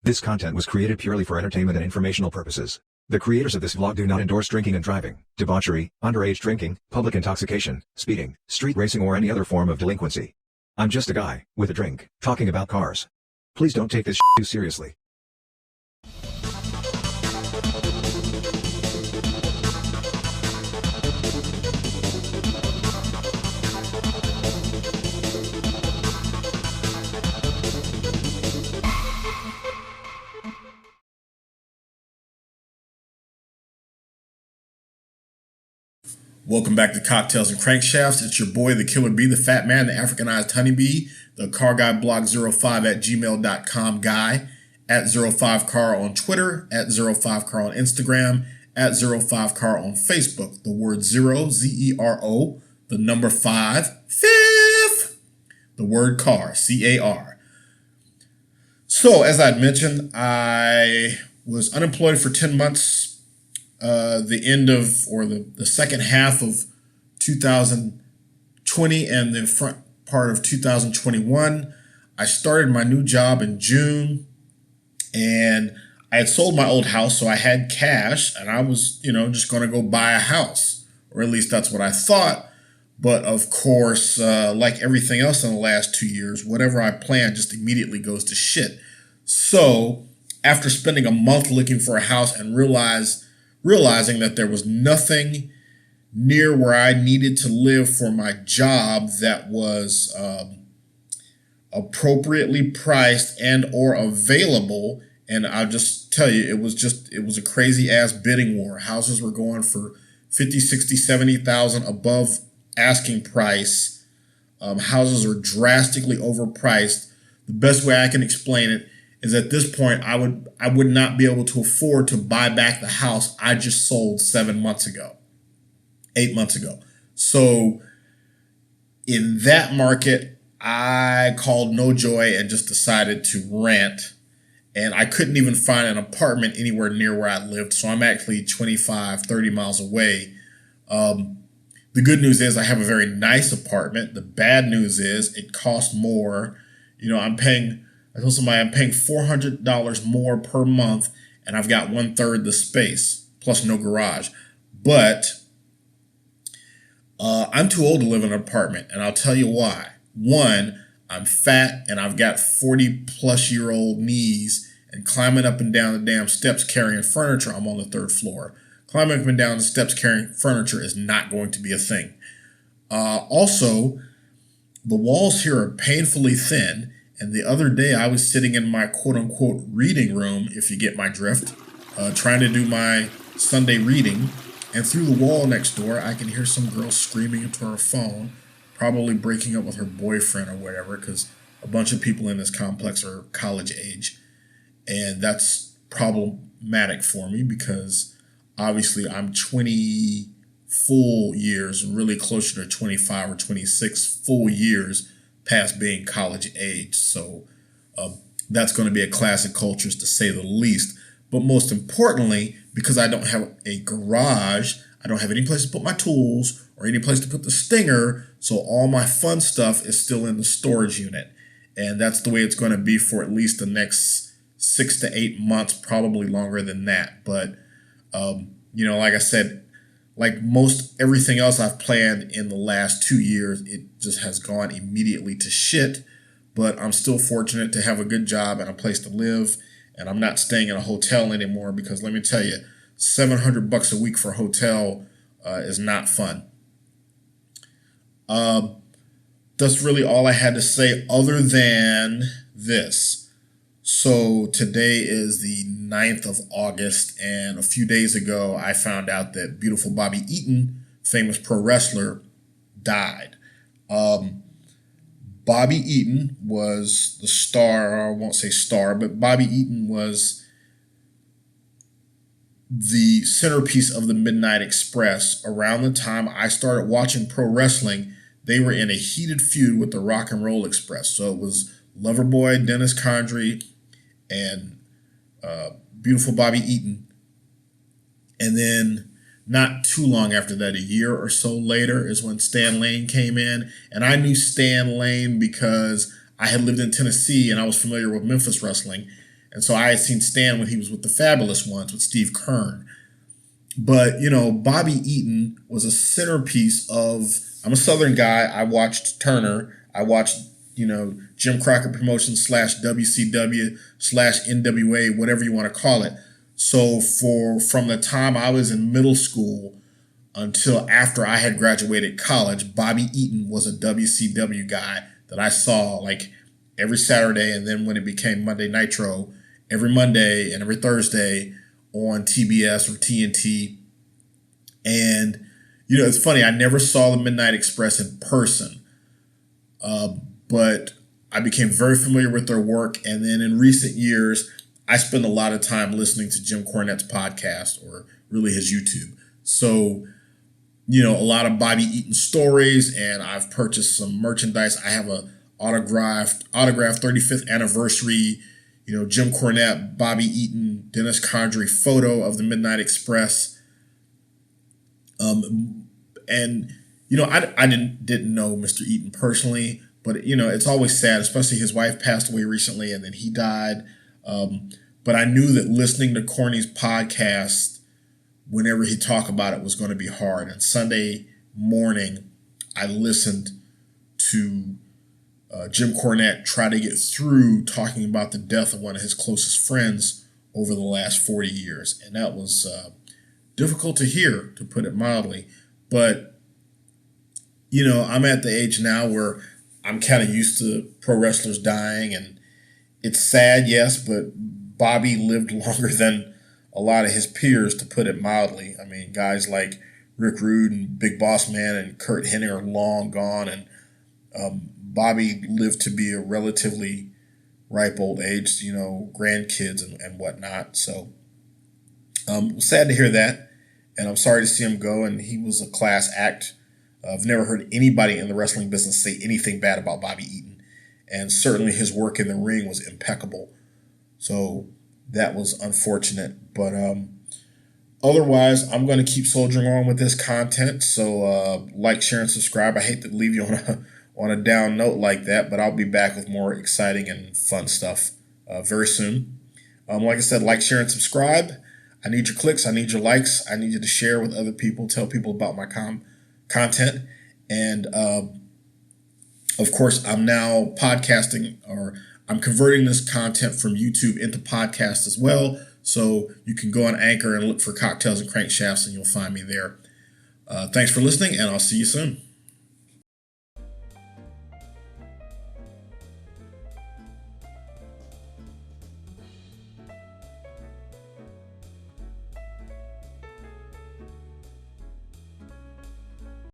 This content was created purely for entertainment and informational purposes. The creators of this vlog do not endorse drinking and driving, debauchery, underage drinking, public intoxication, speeding, street racing or any other form of delinquency. I'm just a guy, with a drink, talking about cars. Please don't take this too seriously. Welcome back to Cocktails and Crankshafts. It's your boy, the Killer Bee, the Fat Man, the Africanized Honeybee, the Car Guy Blog 05 at gmail.com guy, at 05car on Twitter, at 05car on Instagram, at 05car on Facebook. The word zero, Z-E-R-O, the number 5, fifth, the word car, C-A-R. So, as I'd mentioned, I was unemployed for 10 months. The end of, or the second half of 2020 and the front part of 2021. I started my new job in June, and I had sold my old house, so I had cash, and I was, just going to go buy a house, or at least that's what I thought. But of course, like everything else in the last 2 years, whatever I planned just immediately goes to shit. So after spending a month looking for a house and realizing that there was nothing near where I needed to live for my job that was appropriately priced and or available. And I'll just tell you, it was a crazy ass bidding war. Houses were going for 50, 60, 70,000 above asking price. Houses are drastically overpriced. The best way I can explain it is at this point, I would not be able to afford to buy back the house I just sold 8 months ago. So in that market, I called no joy and just decided to rent. And I couldn't even find an apartment anywhere near where I lived. So I'm actually 25, 30 miles away. The good news is I have a very nice apartment. The bad news is it costs more. I told somebody I'm paying $400 more per month, and I've got 1/3 the space, plus no garage. But I'm too old to live in an apartment, and I'll tell you why. One, I'm fat, and I've got 40-plus-year-old knees, and climbing up and down the damn steps carrying furniture, I'm on the 3rd floor. Climbing up and down the steps carrying furniture is not going to be a thing. Also, the walls here are painfully thin. And the other day I was sitting in my quote-unquote reading room, if you get my drift, trying to do my Sunday reading. And through the wall next door, I can hear some girl screaming into her phone, probably breaking up with her boyfriend or whatever, because a bunch of people in this complex are college age. And that's problematic for me because obviously I'm 20 full years, really closer to 25 or 26 full years past being college age. So that's going to be a clash of cultures to say the least. But most importantly, because I don't have a garage, I don't have any place to put my tools or any place to put the stinger. So all my fun stuff is still in the storage unit. And that's the way it's going to be for at least the next 6 to 8 months, probably longer than that. But, like I said, like most everything else I've planned in the last 2 years, it just has gone immediately to shit. But I'm still fortunate to have a good job and a place to live. And I'm not staying in a hotel anymore because let me tell you, $700 a week for a hotel is not fun. That's really all I had to say other than this. So today is the 9th of August, and a few days ago, I found out that beautiful Bobby Eaton, famous pro wrestler, died. Bobby Eaton was the star, I won't say star, but Bobby Eaton was the centerpiece of the Midnight Express. Around the time I started watching pro wrestling, they were in a heated feud with the Rock and Roll Express. So it was Loverboy, Dennis Condrey, and beautiful Bobby Eaton. And then not too long after that, a year or so later, is when Stan Lane came in. And I knew Stan Lane because I had lived in Tennessee and I was familiar with Memphis wrestling. And so I had seen Stan when he was with the Fabulous Ones with Steve Kern. But, Bobby Eaton was a centerpiece of, I'm a Southern guy. I watched Turner. I watched, Jim Crockett Promotions / WCW / NWA, whatever you want to call it. So from the time I was in middle school until after I had graduated college, Bobby Eaton was a WCW guy that I saw like every Saturday. And then when it became Monday Nitro, every Monday and every Thursday on TBS or TNT. And, it's funny, I never saw the Midnight Express in person, but I became very familiar with their work. And then in recent years, I spend a lot of time listening to Jim Cornette's podcast, or really his YouTube. So, a lot of Bobby Eaton stories, and I've purchased some merchandise. I have a autographed 35th anniversary, Jim Cornette, Bobby Eaton, Dennis Condrey photo of the Midnight Express. And I didn't know Mr. Eaton personally, but it's always sad, especially his wife passed away recently and then he died. But I knew that listening to Corny's podcast, whenever he talked about it, was going to be hard. And Sunday morning, I listened to Jim Cornette try to get through talking about the death of one of his closest friends over the last 40 years. And that was difficult to hear, to put it mildly. But, I'm at the age now where I'm kind of used to pro wrestlers dying. And it's sad, yes, but Bobby lived longer than a lot of his peers, to put it mildly. I mean, guys like Rick Rude and Big Boss Man and Kurt Hennig are long gone. And Bobby lived to be a relatively ripe old age, grandkids and whatnot. So sad to hear that. And I'm sorry to see him go. And he was a class act. I've never heard anybody in the wrestling business say anything bad about Bobby Eaton. And certainly his work in the ring was impeccable. So that was unfortunate. But otherwise, I'm going to keep soldiering on with this content. So like, share, and subscribe. I hate to leave you on a down note like that, but I'll be back with more exciting and fun stuff very soon. Like I said, like, share, and subscribe. I need your clicks. I need your likes. I need you to share with other people. Tell people about my content. And of course, I'm now podcasting, or I'm converting this content from YouTube into podcast as well. So you can go on Anchor and look for Cocktails and Crankshafts, and you'll find me there. Thanks for listening, and I'll see you soon.